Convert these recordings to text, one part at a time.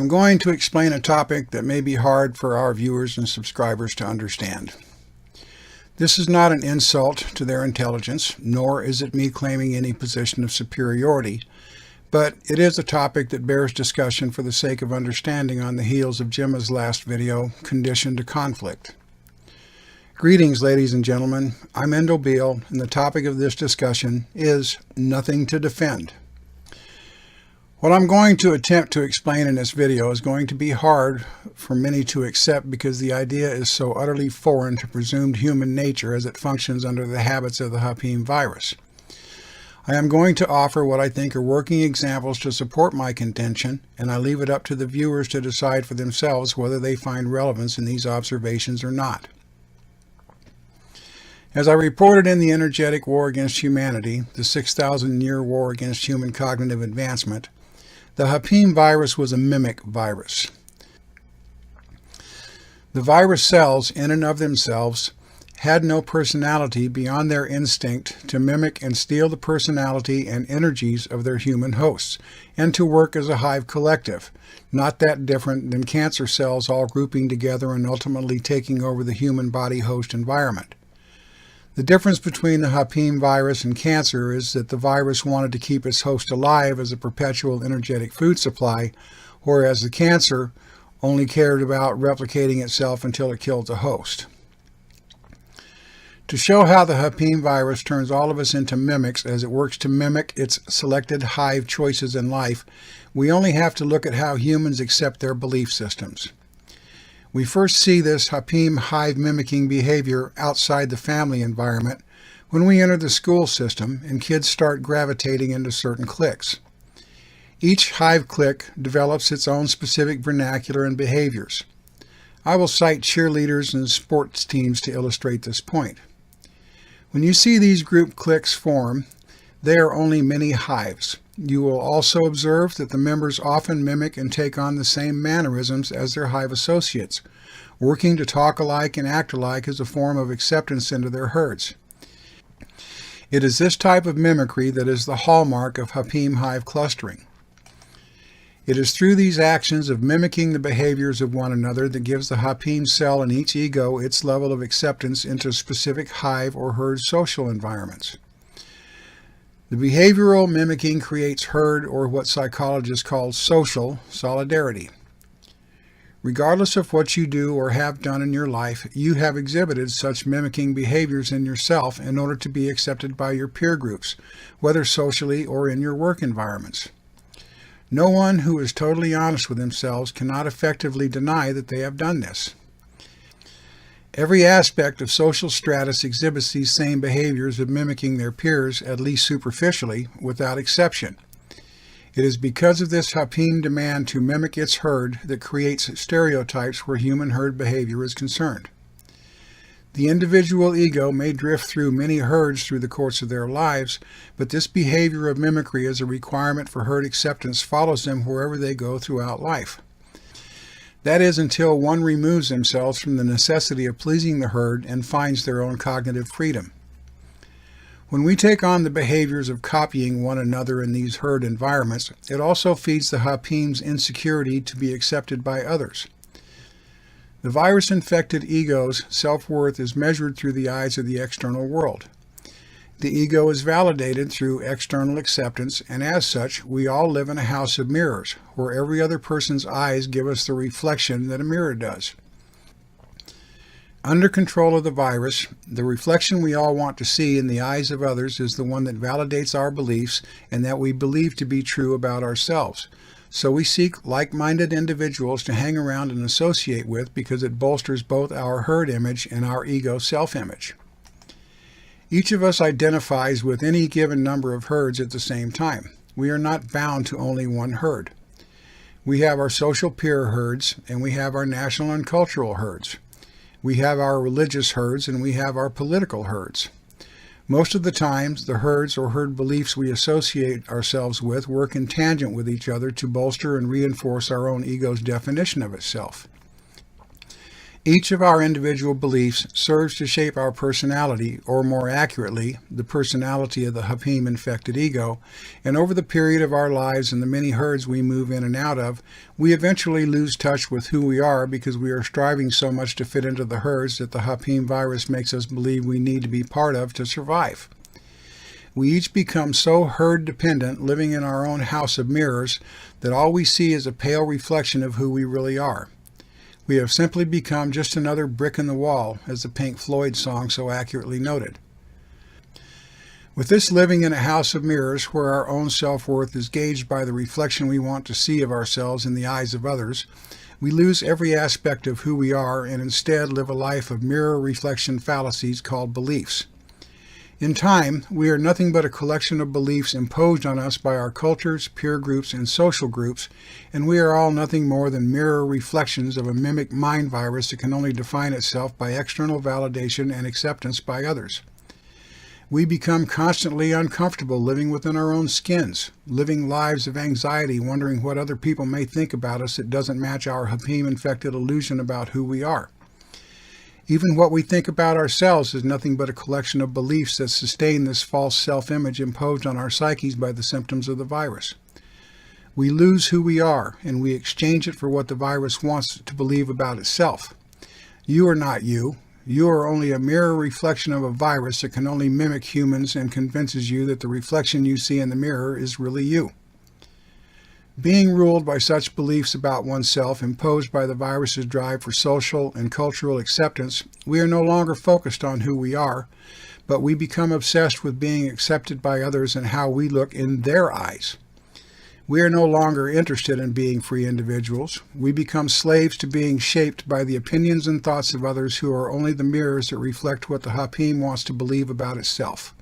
I'm going to explain a topic that may be hard for our viewers and subscribers to understand. This is not an insult to their intelligence, nor is it me claiming any position of superiority, but it is a topic that bears discussion for the sake of understanding on the heels of Gemma's last video, Conditioned to Conflict. Greetings, ladies and gentlemen. I'm Endall Beall, and the topic of this discussion is nothing to defend. What I'm going to attempt to explain in this video is going to be hard for many to accept because the idea is so utterly foreign to presumed human nature as it functions under the habits of the Hapim virus. I am going to offer what I think are working examples to support my contention, and I leave it up to the viewers to decide for themselves whether they find relevance in these observations or not. As I reported in the Energetic War Against Humanity, the 6,000-year war against human cognitive advancement, the Hapim virus was a mimic virus. The virus cells, in and of themselves, had no personality beyond their instinct to mimic and steal the personality and energies of their human hosts, and to work as a hive collective, not that different than cancer cells all grouping together and ultimately taking over the human body host environment. The difference between the Hapim virus and cancer is that the virus wanted to keep its host alive as a perpetual energetic food supply, whereas the cancer only cared about replicating itself until it killed the host. To show how the Hapim virus turns all of us into mimics as it works to mimic its selected hive choices in life, we only have to look at how humans accept their belief systems. We first see this Hapim hive mimicking behavior outside the family environment when we enter the school system and kids start gravitating into certain cliques. Each hive clique develops its own specific vernacular and behaviors. I will cite cheerleaders and sports teams to illustrate this point. When you see these group cliques form, they are only mini hives. You will also observe that the members often mimic and take on the same mannerisms as their hive associates, working to talk alike and act alike as a form of acceptance into their herds. It is this type of mimicry that is the hallmark of Hapim hive clustering. It is through these actions of mimicking the behaviors of one another that gives the Hapim cell in each ego its level of acceptance into specific hive or herd social environments. The behavioral mimicking creates herd, or what psychologists call social, solidarity. Regardless of what you do or have done in your life, you have exhibited such mimicking behaviors in yourself in order to be accepted by your peer groups, whether socially or in your work environments. No one who is totally honest with themselves cannot effectively deny that they have done this. Every aspect of social stratus exhibits these same behaviors of mimicking their peers, at least superficially, without exception. It is because of this Hapim demand to mimic its herd that creates stereotypes where human herd behavior is concerned. The individual ego may drift through many herds through the course of their lives, but this behavior of mimicry as a requirement for herd acceptance follows them wherever they go throughout life. That is, until one removes themselves from the necessity of pleasing the herd and finds their own cognitive freedom. When we take on the behaviors of copying one another in these herd environments, it also feeds the Hapim's insecurity to be accepted by others. The virus-infected ego's self-worth is measured through the eyes of the external world. The ego is validated through external acceptance, and as such, we all live in a house of mirrors, where every other person's eyes give us the reflection that a mirror does. Under control of the virus, the reflection we all want to see in the eyes of others is the one that validates our beliefs and that we believe to be true about ourselves. So we seek like-minded individuals to hang around and associate with because it bolsters both our herd image and our ego self-image. Each of us identifies with any given number of herds at the same time. We are not bound to only one herd. We have our social peer herds, and we have our national and cultural herds. We have our religious herds, and we have our political herds. Most of the times, the herds or herd beliefs we associate ourselves with work in tangent with each other to bolster and reinforce our own ego's definition of itself. Each of our individual beliefs serves to shape our personality, or more accurately, the personality of the Hapim-infected ego, and over the period of our lives and the many herds we move in and out of, we eventually lose touch with who we are because we are striving so much to fit into the herds that the Hapim virus makes us believe we need to be part of to survive. We each become so herd-dependent, living in our own house of mirrors, that all we see is a pale reflection of who we really are. We have simply become just another brick in the wall, as the Pink Floyd song so accurately noted. With this living in a house of mirrors where our own self-worth is gauged by the reflection we want to see of ourselves in the eyes of others, we lose every aspect of who we are and instead live a life of mirror reflection fallacies called beliefs. In time, we are nothing but a collection of beliefs imposed on us by our cultures, peer groups, and social groups, and we are all nothing more than mirror reflections of a mimic mind virus that can only define itself by external validation and acceptance by others. We become constantly uncomfortable living within our own skins, living lives of anxiety, wondering what other people may think about us that doesn't match our Hapim-infected illusion about who we are. Even what we think about ourselves is nothing but a collection of beliefs that sustain this false self-image imposed on our psyches by the symptoms of the virus. We lose who we are, and we exchange it for what the virus wants to believe about itself. You are not you. You are only a mirror reflection of a virus that can only mimic humans and convinces you that the reflection you see in the mirror is really you. Being ruled by such beliefs about oneself imposed by the virus's drive for social and cultural acceptance, we are no longer focused on who we are, but we become obsessed with being accepted by others and how we look in their eyes. We are no longer interested in being free individuals. We become slaves to being shaped by the opinions and thoughts of others who are only the mirrors that reflect what the Hapim wants to believe about itself.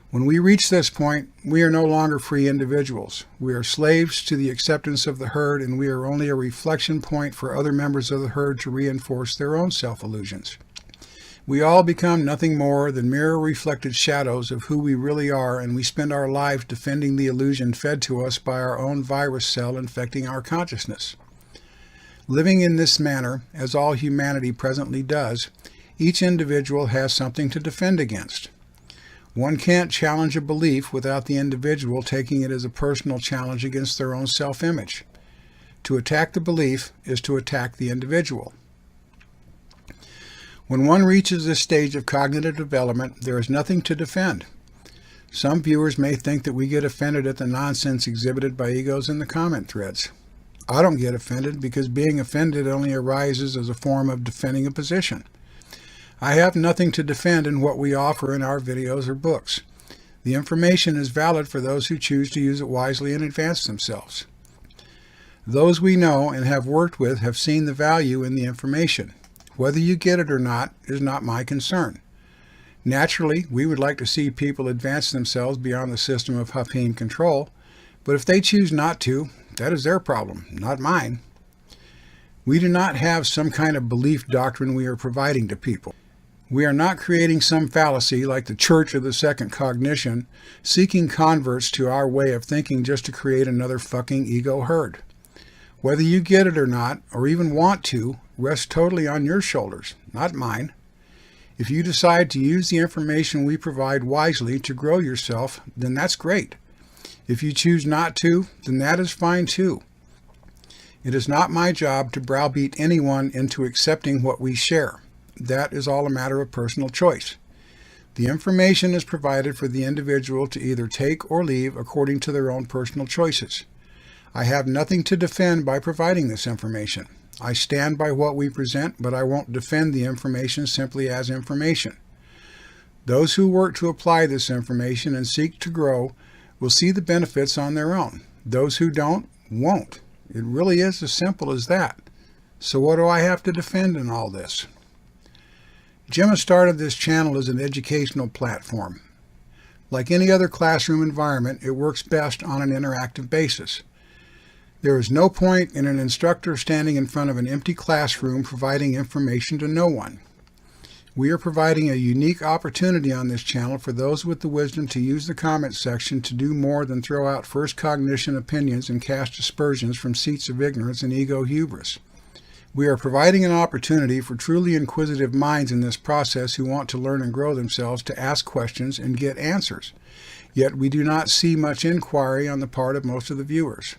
When we reach this point, we are no longer free individuals. We are slaves to the acceptance of the herd, and we are only a reflection point for other members of the herd to reinforce their own self-illusions. We all become nothing more than mirror-reflected shadows of who we really are, and we spend our lives defending the illusion fed to us by our own virus cell infecting our consciousness. Living in this manner, as all humanity presently does, each individual has something to defend against. One can't challenge a belief without the individual taking it as a personal challenge against their own self-image. To attack the belief is to attack the individual. When one reaches this stage of cognitive development, there is nothing to defend. Some viewers may think that we get offended at the nonsense exhibited by egos in the comment threads. I don't get offended because being offended only arises as a form of defending a position. I have nothing to defend in what we offer in our videos or books. The information is valid for those who choose to use it wisely and advance themselves. Those we know and have worked with have seen the value in the information. Whether you get it or not is not my concern. Naturally, we would like to see people advance themselves beyond the system of Hapim control, but if they choose not to, that is their problem, not mine. We do not have some kind of belief doctrine we are providing to people. We are not creating some fallacy like the Church of the Second Cognition, seeking converts to our way of thinking just to create another fucking ego herd. Whether you get it or not, or even want to, rests totally on your shoulders, not mine. If you decide to use the information we provide wisely to grow yourself, then that's great. If you choose not to, then that is fine too. It is not my job to browbeat anyone into accepting what we share. That is all a matter of personal choice. The information is provided for the individual to either take or leave according to their own personal choices. I have nothing to defend by providing this information. I stand by what we present, but I won't defend the information simply as information. Those who work to apply this information and seek to grow will see the benefits on their own. Those who don't, won't. It really is as simple as that. So what do I have to defend in all this? Gemma started this channel as an educational platform. Like any other classroom environment, it works best on an interactive basis. There is no point in an instructor standing in front of an empty classroom providing information to no one. We are providing a unique opportunity on this channel for those with the wisdom to use the comment section to do more than throw out first cognition opinions and cast aspersions from seats of ignorance and ego hubris. We are providing an opportunity for truly inquisitive minds in this process who want to learn and grow themselves to ask questions and get answers. Yet we do not see much inquiry on the part of most of the viewers.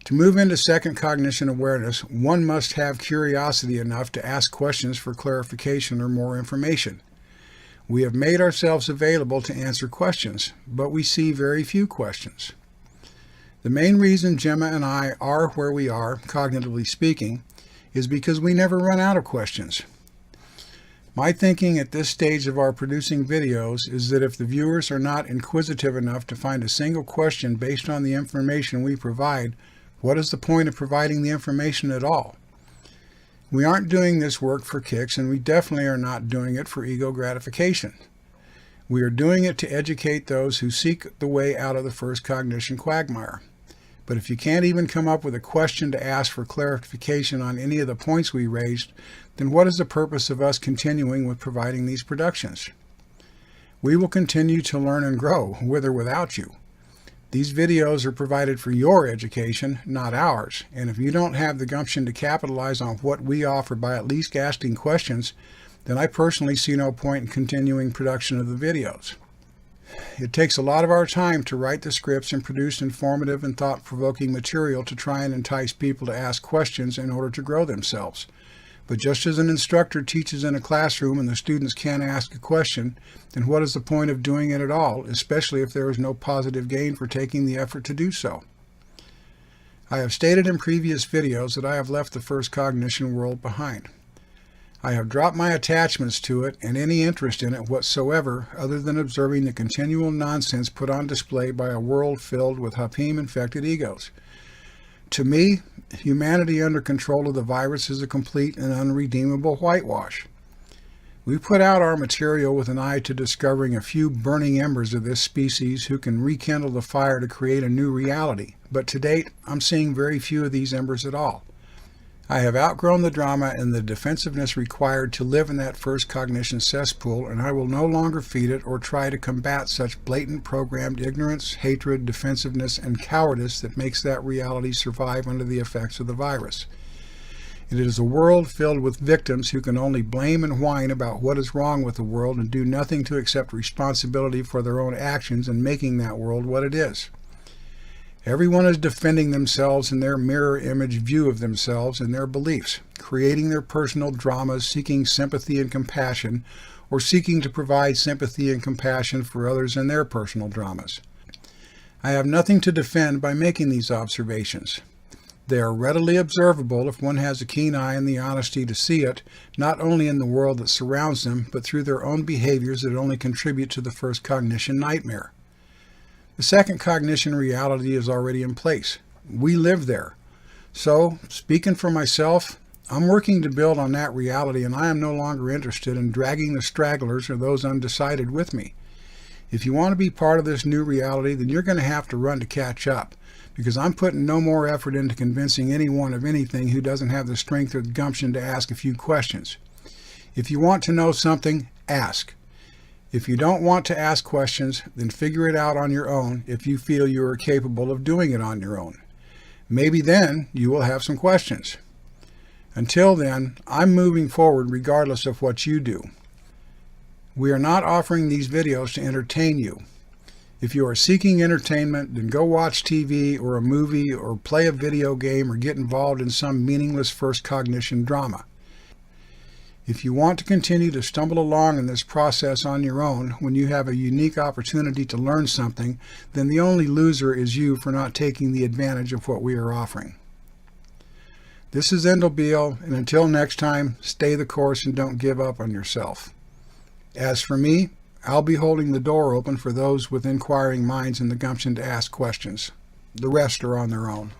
To move into second cognition awareness, one must have curiosity enough to ask questions for clarification or more information. We have made ourselves available to answer questions, but we see very few questions. The main reason Gemma and I are where we are, cognitively speaking, is because we never run out of questions. My thinking at this stage of our producing videos is that if the viewers are not inquisitive enough to find a single question based on the information we provide, what is the point of providing the information at all? We aren't doing this work for kicks, and we definitely are not doing it for ego gratification. We are doing it to educate those who seek the way out of the first cognition quagmire. But if you can't even come up with a question to ask for clarification on any of the points we raised, then what is the purpose of us continuing with providing these productions? We will continue to learn and grow, with or without you. These videos are provided for your education, not ours, and if you don't have the gumption to capitalize on what we offer by at least asking questions, then I personally see no point in continuing production of the videos. It takes a lot of our time to write the scripts and produce informative and thought-provoking material to try and entice people to ask questions in order to grow themselves. But just as an instructor teaches in a classroom and the students can't ask a question, then what is the point of doing it at all, especially if there is no positive gain for taking the effort to do so? I have stated in previous videos that I have left the first cognition world behind. I have dropped my attachments to it and any interest in it whatsoever other than observing the continual nonsense put on display by a world filled with Hapim-infected egos. To me, humanity under control of the virus is a complete and unredeemable whitewash. We put out our material with an eye to discovering a few burning embers of this species who can rekindle the fire to create a new reality, but to date, I'm seeing very few of these embers at all. I have outgrown the drama and the defensiveness required to live in that first cognition cesspool, and I will no longer feed it or try to combat such blatant programmed ignorance, hatred, defensiveness, and cowardice that makes that reality survive under the effects of the virus. It is a world filled with victims who can only blame and whine about what is wrong with the world and do nothing to accept responsibility for their own actions in making that world what it is. Everyone is defending themselves in their mirror image view of themselves and their beliefs, creating their personal dramas, seeking sympathy and compassion, or seeking to provide sympathy and compassion for others in their personal dramas. I have nothing to defend by making these observations. They are readily observable if one has a keen eye and the honesty to see it, not only in the world that surrounds them, but through their own behaviors that only contribute to the first cognition nightmare. The second cognition reality is already in place. We live there. So, speaking for myself, I'm working to build on that reality, and I am no longer interested in dragging the stragglers or those undecided with me. If you want to be part of this new reality, then you're going to have to run to catch up, because I'm putting no more effort into convincing anyone of anything who doesn't have the strength or the gumption to ask a few questions. If you want to know something, ask. If you don't want to ask questions, then figure it out on your own if you feel you are capable of doing it on your own. Maybe then you will have some questions. Until then, I'm moving forward regardless of what you do. We are not offering these videos to entertain you. If you are seeking entertainment, then go watch TV or a movie or play a video game or get involved in some meaningless first cognition drama. If you want to continue to stumble along in this process on your own when you have a unique opportunity to learn something, then the only loser is you for not taking the advantage of what we are offering. This is Endall Beall, and until next time, stay the course and don't give up on yourself. As for me, I'll be holding the door open for those with inquiring minds and the gumption to ask questions. The rest are on their own.